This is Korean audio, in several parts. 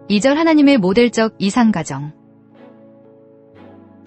2절 하나님의 모델적 이상가정.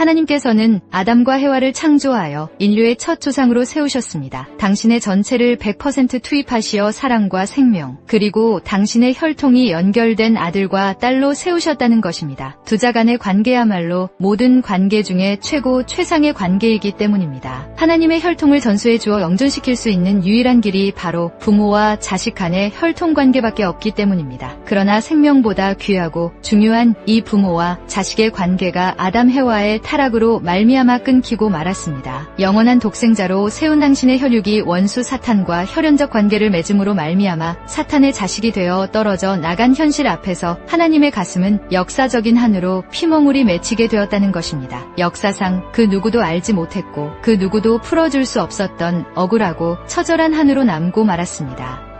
하나님께서는 아담과 해와를 창조하여 인류의 첫 조상으로 세우셨습니다. 당신의 전체를 100% 투입하시어 사랑과 생명, 그리고 당신의 혈통이 연결된 아들과 딸로 세우셨다는 것입니다. 두자 간의 관계야말로 모든 관계 중에 최고 최상의 관계이기 때문입니다. 하나님의 혈통을 전수해 주어 영존시킬 수 있는 유일한 길이 바로 부모와 자식 간의 혈통 관계밖에 없기 때문입니다. 그러나 생명보다 귀하고 중요한 이 부모와 자식의 관계가 아담 해와의 타락으로 말미암아 끊기고 말았습니다. 영원한 독생자로 세운 당신의 혈육이 원수 사탄과 혈연적 관계를 맺음으로 말미암아 사탄의 자식이 되어 떨어져 나간 현실 앞에서 하나님의 가슴은 역사적인 한으로 피멍울이 맺히게 되었다는 것입니다. 역사상 그 누구도 알지 못했고 그 누구도 풀어줄 수 없었던 억울하고 처절한 한으로 남고 말았습니다.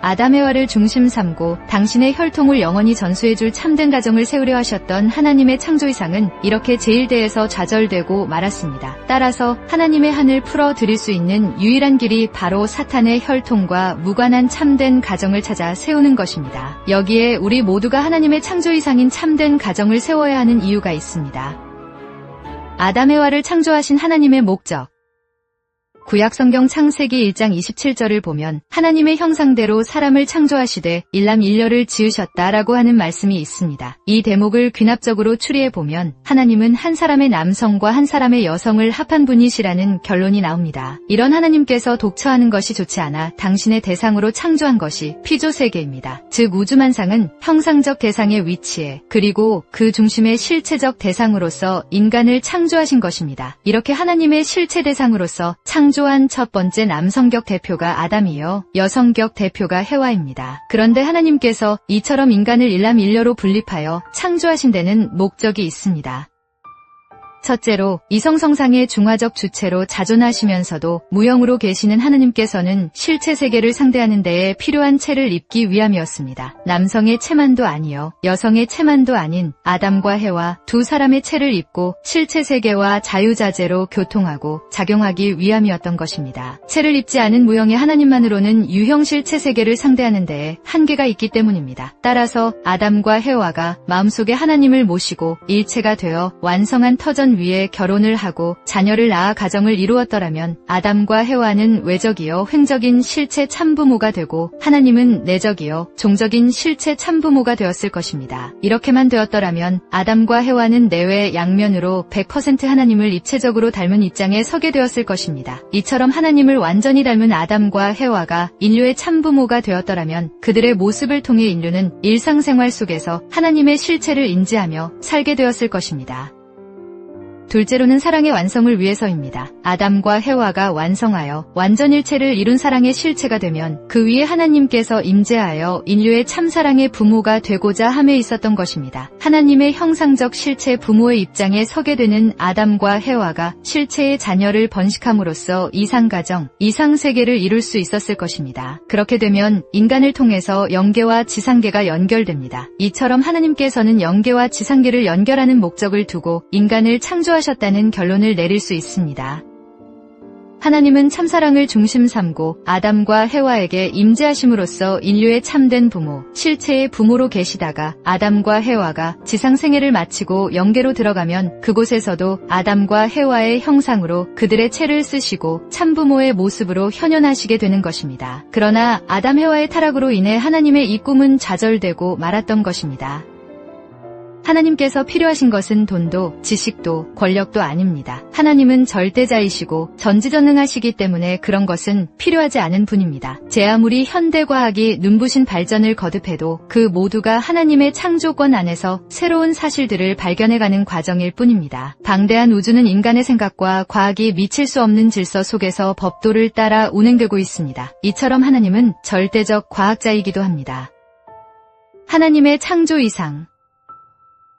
아담 해와를 중심 삼고 당신의 혈통을 영원히 전수해줄 참된 가정을 세우려 하셨던 하나님의 창조이상은 이렇게 제1대에서 좌절되고 말았습니다. 따라서 하나님의 한을 풀어드릴 수 있는 유일한 길이 바로 사탄의 혈통과 무관한 참된 가정을 찾아 세우는 것입니다. 여기에 우리 모두가 하나님의 창조이상인 참된 가정을 세워야 하는 이유가 있습니다. 아담 해와를 창조하신 하나님의 목적. 구약성경 창세기 1장 27절을 보면 하나님의 형상대로 사람을 창조하시되 일남일녀를 지으셨다라고 하는 말씀이 있습니다. 이 대목을 귀납적으로 추리해보면 하나님은 한 사람의 남성과 한 사람의 여성을 합한 분이시라는 결론이 나옵니다. 이런 하나님께서 독처하는 것이 좋지 않아 당신의 대상으로 창조한 것이 피조세계입니다. 즉 우주만상은 형상적 대상의 위치에 그리고 그 중심의 실체적 대상으로서 인간을 창조하신 것입니다. 이렇게 하나님의 실체 대상으로서 창조한 첫 번째 남성격 대표가 아담이요 여성격 대표가 해와입니다. 그런데 하나님께서 이처럼 인간을 일남일녀로 분립하여 창조하신 데는 목적이 있습니다. 첫째로 이성성상의 중화적 주체로 자존하시면서도 무형으로 계시는 하나님께서는 실체 세계를 상대하는 데에 필요한 체를 입기 위함이었습니다. 남성의 체만도 아니요 여성의 체만도 아닌 아담과 해와 두 사람의 체를 입고 실체 세계와 자유자재로 교통하고 작용하기 위함이었던 것입니다. 체를 입지 않은 무형의 하나님만으로는 유형 실체 세계를 상대하는 데에 한계가 있기 때문입니다. 따라서 아담과 해와가 마음속에 하나님을 모시고 일체가 되어 완성한 터전 위에 결혼을 하고 자녀를 낳아 가정을 이루었더라면 아담과 해와는 외적이요 횡적인 실체 참부모가 되고 하나님은 내적이요 종적인 실체 참부모가 되었을 것입니다. 이렇게만 되었더라면 아담과 해와는 내외 양면으로 100% 하나님을 입체적으로 닮은 입장에 서게 되었을 것입니다. 이처럼 하나님을 완전히 닮은 아담과 해와가 인류의 참부모가 되었더라면 그들의 모습을 통해 인류는 일상생활 속에서 하나님의 실체를 인지하며 살게 되었을 것입니다. 둘째로는 사랑의 완성을 위해서입니다. 아담과 해와가 완성하여 완전일체를 이룬 사랑의 실체가 되면 그 위에 하나님께서 임재하여 인류의 참사랑의 부모가 되고자 함에 있었던 것입니다. 하나님의 형상적 실체 부모의 입장에 서게 되는 아담과 해와가 실체의 자녀를 번식함으로써 이상가정, 이상세계를 이룰 수 있었을 것입니다. 그렇게 되면 인간을 통해서 영계와 지상계가 연결됩니다. 이처럼 하나님께서는 영계와 지상계를 연결하는 목적을 두고 인간을 창조하셨다는 결론을 내릴 수 있습니다. 하나님은 참사랑을 중심 삼고 아담과 해와에게 임재하심으로써 인류의 참된 부모, 실체의 부모로 계시다가 아담과 해와가 지상 생애를 마치고 영계로 들어가면 그곳에서도 아담과 해와의 형상으로 그들의 체를 쓰시고 참부모의 모습으로 현현하시게 되는 것입니다. 그러나 아담 해와의 타락으로 인해 하나님의 이 꿈은 좌절되고 말았던 것입니다. 하나님께서 필요하신 것은 돈도 지식도 권력도 아닙니다. 하나님은 절대자이시고 전지전능하시기 때문에 그런 것은 필요하지 않은 분입니다. 제 아무리 현대과학이 눈부신 발전을 거듭해도 그 모두가 하나님의 창조권 안에서 새로운 사실들을 발견해가는 과정일 뿐입니다. 방대한 우주는 인간의 생각과 과학이 미칠 수 없는 질서 속에서 법도를 따라 운행되고 있습니다. 이처럼 하나님은 절대적 과학자이기도 합니다. 하나님의 창조 이상.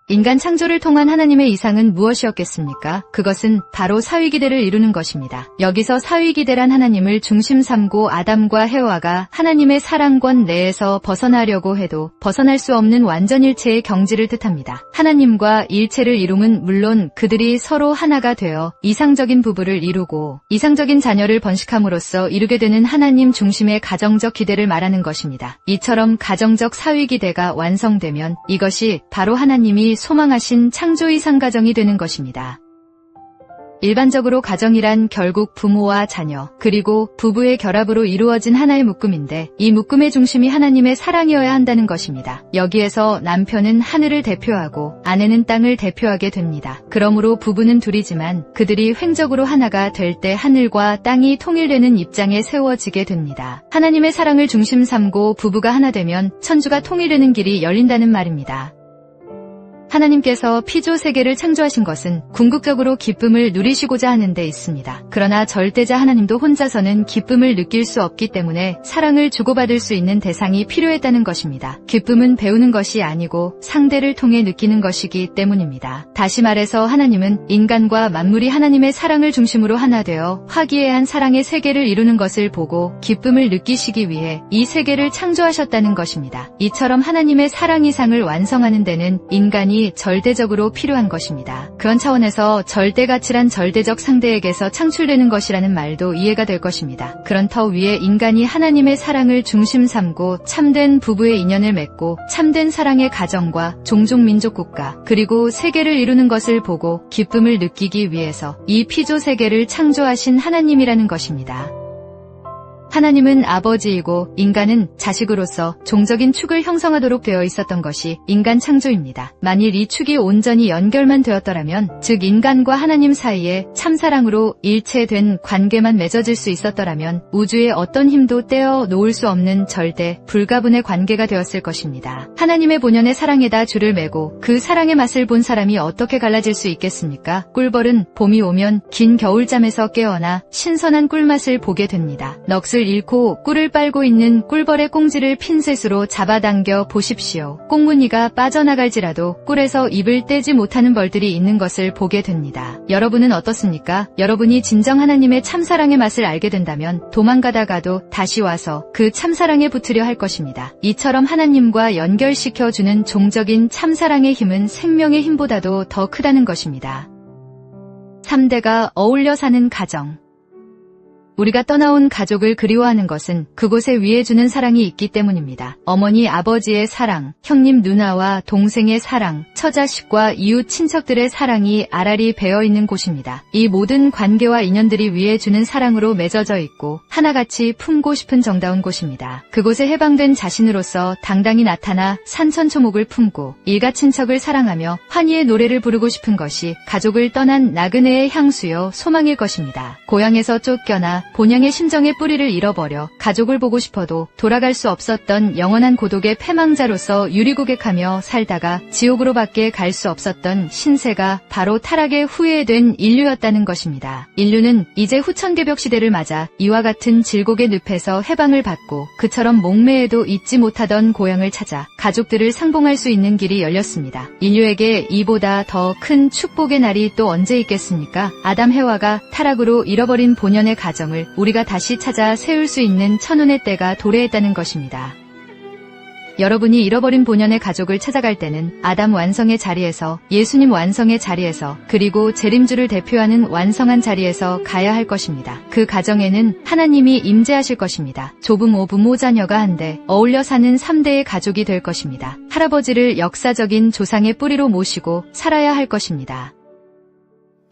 인간 창조를 통한 하나님의 이상은 무엇이었겠습니까? 그것은 바로 사위기대를 이루는 것입니다. 여기서 사위기대란 하나님을 중심 삼고 아담과 해와가 하나님의 사랑권 내에서 벗어나려고 해도 벗어날 수 없는 완전일체의 경지를 뜻합니다. 하나님과 일체를 이룸은 물론 그들이 서로 하나가 되어 이상적인 부부를 이루고 이상적인 자녀를 번식함으로써 이루게 되는 하나님 중심의 가정적 기대를 말하는 것입니다. 이처럼 가정적 사위기대가 완성되면 이것이 바로 하나님이 소망하신 창조 이상 가정이 되는 것입니다. 일반적으로 가정이란 결국 부모와 자녀, 그리고 부부의 결합으로 이루어진 하나의 묶음인데 이 묶음의 중심이 하나님의 사랑이어야 한다는 것입니다. 여기에서 남편은 하늘을 대표하고 아내는 땅을 대표하게 됩니다. 그러므로 부부는 둘이지만 그들이 횡적으로 하나가 될 때 하늘과 땅이 통일되는 입장에 세워지게 됩니다. 하나님의 사랑을 중심 삼고 부부가 하나 되면 천주가 통일되는 길이 열린다는 말입니다. 하나님께서 피조 세계를 창조하신 것은 궁극적으로 기쁨을 누리시고자 하는 데 있습니다. 그러나 절대자 하나님도 혼자서는 기쁨을 느낄 수 없기 때문에 사랑을 주고받을 수 있는 대상이 필요했다는 것입니다. 기쁨은 배우는 것이 아니고 상대를 통해 느끼는 것이기 때문입니다. 다시 말해서 하나님은 인간과 만물이 하나님의 사랑을 중심으로 하나 되어 화기애애한 사랑의 세계를 이루는 것을 보고 기쁨을 느끼시기 위해 이 세계를 창조하셨다는 것입니다. 이처럼 하나님의 사랑 이상을 완성하는 데는 인간이 절대적으로 필요한 것입니다. 그런 차원에서 절대가치란 절대적 상대에게서 창출되는 것이라는 말도 이해가 될 것입니다. 그런 터 위에 인간이 하나님의 사랑을 중심 삼고 참된 부부의 인연을 맺고 참된 사랑의 가정과 종족 민족 국가 그리고 세계를 이루는 것을 보고 기쁨을 느끼기 위해서 이 피조 세계를 창조하신 하나님이라는 것입니다. 하나님은 아버지이고 인간은 자식으로서 종적인 축을 형성하도록 되어 있었던 것이 인간 창조입니다. 만일 이 축이 온전히 연결만 되었더라면, 즉 인간과 하나님 사이에 참사랑으로 일체된 관계만 맺어질 수 있었더라면 우주의 어떤 힘도 떼어 놓을 수 없는 절대 불가분의 관계가 되었을 것입니다. 하나님의 본연의 사랑에다 줄을 매고 그 사랑의 맛을 본 사람이 어떻게 갈라질 수 있겠습니까? 꿀벌은 봄이 오면 긴 겨울잠에서 깨어나 신선한 꿀맛을 보게 됩니다. 넋을 잃고 꿀을 빨고 있는 꿀벌의 꽁지를 핀셋으로 잡아당겨 보십시오. 꽁무니가 빠져나갈지라도 꿀에서 입을 떼지 못하는 벌들이 있는 것을 보게 됩니다. 여러분은 어떻습니까? 여러분이 진정 하나님의 참사랑의 맛을 알게 된다면 도망가다가도 다시 와서 그 참사랑에 붙으려 할 것입니다. 이처럼 하나님과 연결시켜주는 종적인 참사랑의 힘은 생명의 힘보다도 더 크다는 것입니다. 3대가 어울려 사는 가정. 우리가 떠나온 가족을 그리워하는 것은 그곳에 위해 주는 사랑이 있기 때문입니다. 어머니, 아버지의 사랑, 형님, 누나와 동생의 사랑, 처자식과 이웃, 친척들의 사랑이 알알이 배어있는 곳입니다. 이 모든 관계와 인연들이 위해 주는 사랑으로 맺어져 있고 하나같이 품고 싶은 정다운 곳입니다. 그곳에 해방된 자신으로서 당당히 나타나 산천초목을 품고 일가 친척을 사랑하며 환희의 노래를 부르고 싶은 것이 가족을 떠난 나그네의 향수요 소망일 것입니다. 고향에서 쫓겨나 본향의 심정의 뿌리를 잃어버려 가족을 보고 싶어도 돌아갈 수 없었던 영원한 고독의 패망자로서 유리고객하며 살다가 지옥으로 밖에 갈 수 없었던 신세가 바로 타락의 후예된 인류였다는 것입니다. 인류는 이제 후천개벽 시대를 맞아 이와 같은 질곡의 늪에서 해방을 받고 그처럼 목매에도 잊지 못하던 고향을 찾아 가족들을 상봉할 수 있는 길이 열렸습니다. 인류에게 이보다 더 큰 축복의 날이 또 언제 있겠습니까? 아담 해와가 타락으로 잃어버린 본연의 가정을 우리가 다시 찾아 세울 수 있는 천운의 때가 도래했다는 것입니다. 여러분이 잃어버린 본연의 가족을 찾아갈 때는 아담 완성의 자리에서, 예수님 완성의 자리에서, 그리고 재림주를 대표하는 완성한 자리에서 가야 할 것입니다. 그 가정에는 하나님이 임재하실 것입니다. 조부모, 부모, 자녀가 한데 어울려 사는 3대의 가족이 될 것입니다. 할아버지를 역사적인 조상의 뿌리로 모시고 살아야 할 것입니다.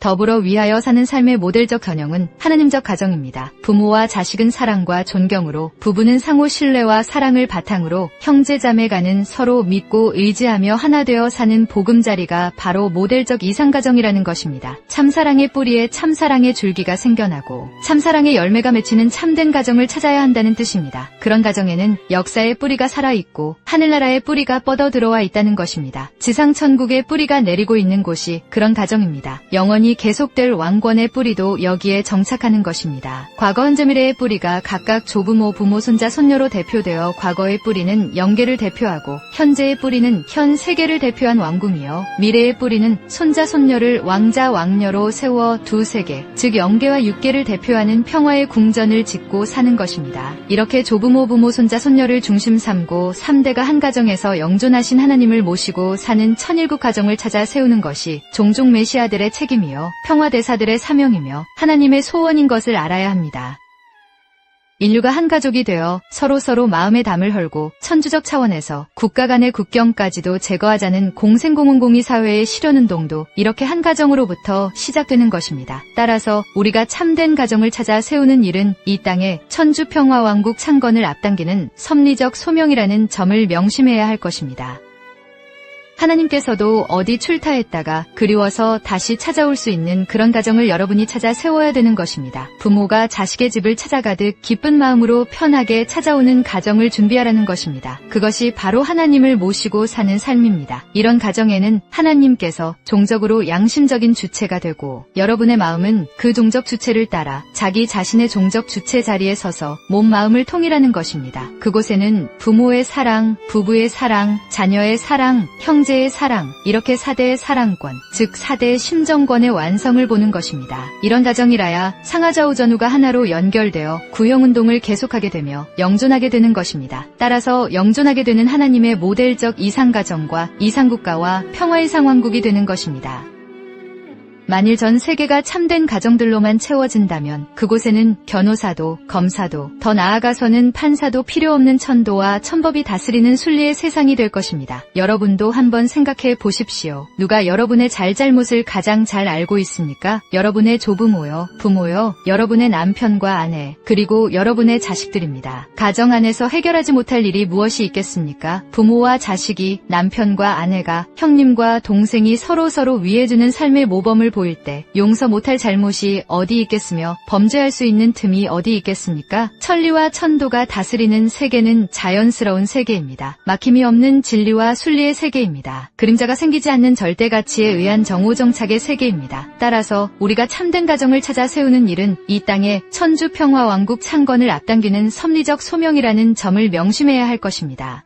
더불어 위하여 사는 삶의 모델적 전형은 하나님적 가정입니다. 부모와 자식은 사랑과 존경으로, 부부는 상호 신뢰와 사랑을 바탕으로 형제자매 간은 서로 믿고 의지하며 하나 되어 사는 보금자리가 바로 모델적 이상가정이라는 것입니다. 참사랑의 뿌리에 참사랑의 줄기가 생겨나고 참사랑의 열매가 맺히는 참된 가정을 찾아야 한다는 뜻입니다. 그런 가정에는 역사의 뿌리가 살아있고 하늘나라의 뿌리가 뻗어 들어와 있다는 것입니다. 지상천국의 뿌리가 내리고 있는 곳이 그런 가정입니다. 영원히 영원히 계속될 왕권의 뿌리도 여기에 정착하는 것입니다. 과거 현재 미래의 뿌리가 각각 조부모, 부모, 손자, 손녀로 대표되어 과거의 뿌리는 영계를 대표하고 현재의 뿌리는 현 세계를 대표한 왕궁이요. 미래의 뿌리는 손자, 손녀를 왕자, 왕녀로 세워 두 세계, 즉 영계와 육계를 대표하는 평화의 궁전을 짓고 사는 것입니다. 이렇게 조부모, 부모, 손자, 손녀를 중심 삼고 3대가 한 가정에서 영존하신 하나님을 모시고 사는 천일국 가정을 찾아 세우는 것이 종종 메시아들의 책임이요, 평화대사들의 사명이며 하나님의 소원인 것을 알아야 합니다. 인류가 한 가족이 되어 서로 마음의 담을 헐고 천주적 차원에서 국가 간의 국경까지도 제거하자는 공생공헌공의 사회의 실현운동도 이렇게 한 가정으로부터 시작되는 것입니다. 따라서 우리가 참된 가정을 찾아 세우는 일은 이 땅에 천주평화왕국 창건을 앞당기는 섭리적 소명이라는 점을 명심해야 할 것입니다. 하나님께서도 어디 출타했다가 그리워서 다시 찾아올 수 있는 그런 가정을 여러분이 찾아 세워야 되는 것입니다. 부모가 자식의 집을 찾아가듯 기쁜 마음으로 편하게 찾아오는 가정을 준비하라는 것입니다. 그것이 바로 하나님을 모시고 사는 삶입니다. 이런 가정에는 하나님께서 종적으로 양심적인 주체가 되고 여러분의 마음은 그 종적 주체를 따라 자기 자신의 종적 주체 자리에 서서 몸 마음을 통일하는 것입니다. 그곳에는 부모의 사랑, 부부의 사랑, 자녀의 사랑, 형제의 사랑, 이렇게 4대의 사랑권, 즉 4대의 심정권의 완성을 보는 것입니다. 이런 가정이라야 상하좌우 전후가 하나로 연결되어 구형운동을 계속하게 되며 영존하게 되는 것입니다. 따라서 영존하게 되는 하나님의 모델적 이상가정과 이상국가와 평화의 상왕국이 되는 것입니다. 만일 전 세계가 참된 가정들로만 채워진다면 그곳에는 변호사도, 검사도, 더 나아가서는 판사도 필요 없는 천도와 천법이 다스리는 순리의 세상이 될 것입니다. 여러분도 한번 생각해 보십시오. 누가 여러분의 잘잘못을 가장 잘 알고 있습니까? 여러분의 조부모요, 부모요, 여러분의 남편과 아내, 그리고 여러분의 자식들입니다. 가정 안에서 해결하지 못할 일이 무엇이 있겠습니까? 부모와 자식이, 남편과 아내가, 형님과 동생이 서로 위해주는 삶의 모범을 보일 때 용서 못할 잘못이 어디 있겠으며 범죄할 수 있는 틈이 어디 있겠습니까? 천리와 천도가 다스리는 세계는 자연스러운 세계입니다. 막힘이 없는 진리와 순리의 세계입니다. 그림자가 생기지 않는 절대 가치에 의한 정오정착의 세계입니다. 따라서 우리가 참된 가정을 찾아 세우는 일은 이 땅에 천주평화왕국 창건을 앞당기는 섭리적 소명이라는 점을 명심해야 할 것입니다.